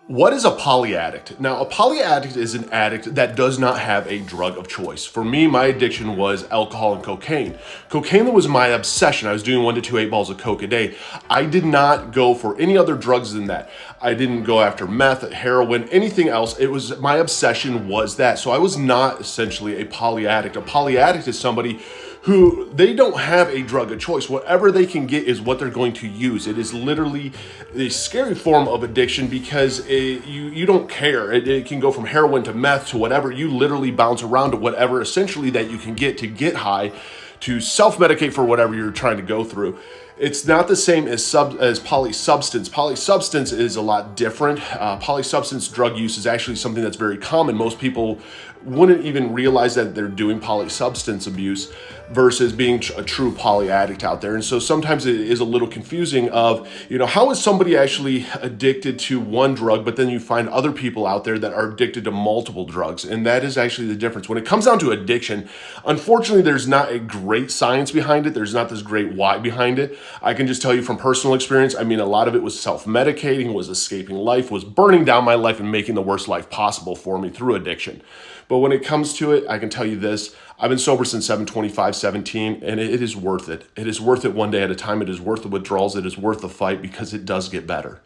What is a polyaddict? Now, a polyaddict is an addict that does not have a drug of choice. For me, my addiction was alcohol and cocaine. Cocaine was my obsession. I was doing 1 to 8 balls of coke a day. I did not go for any other drugs than that. I didn't go after meth, heroin, anything else. It was my obsession was that. So I was not essentially a polyaddict. A polyaddict is somebody who they don't have a drug of choice. Whatever they can get is what they're going to use. It is literally a scary form of addiction because you don't care. It can go from heroin to meth to whatever. You literally bounce around to whatever essentially that you can get to get high, to self-medicate for whatever you're trying to go through. It's not the same as polysubstance. Polysubstance is a lot different. Polysubstance drug use is actually something that's very common. Most people wouldn't even realize that they're doing polysubstance abuse versus being a true polyaddict out there. And so sometimes it is a little confusing of, how is somebody actually addicted to one drug, but then you find other people out there that are addicted to multiple drugs. And that is actually the difference. When it comes down to addiction, unfortunately, there's not a great science behind it. There's not this great why behind it. I can just tell you from personal experience, a lot of it was self-medicating, was escaping life, was burning down my life and making the worst life possible for me through addiction. But when it comes to it, I can tell you this, I've been sober since 7/25/17, and it is worth it. It is worth it one day at a time. It is worth the withdrawals. It is worth the fight because it does get better.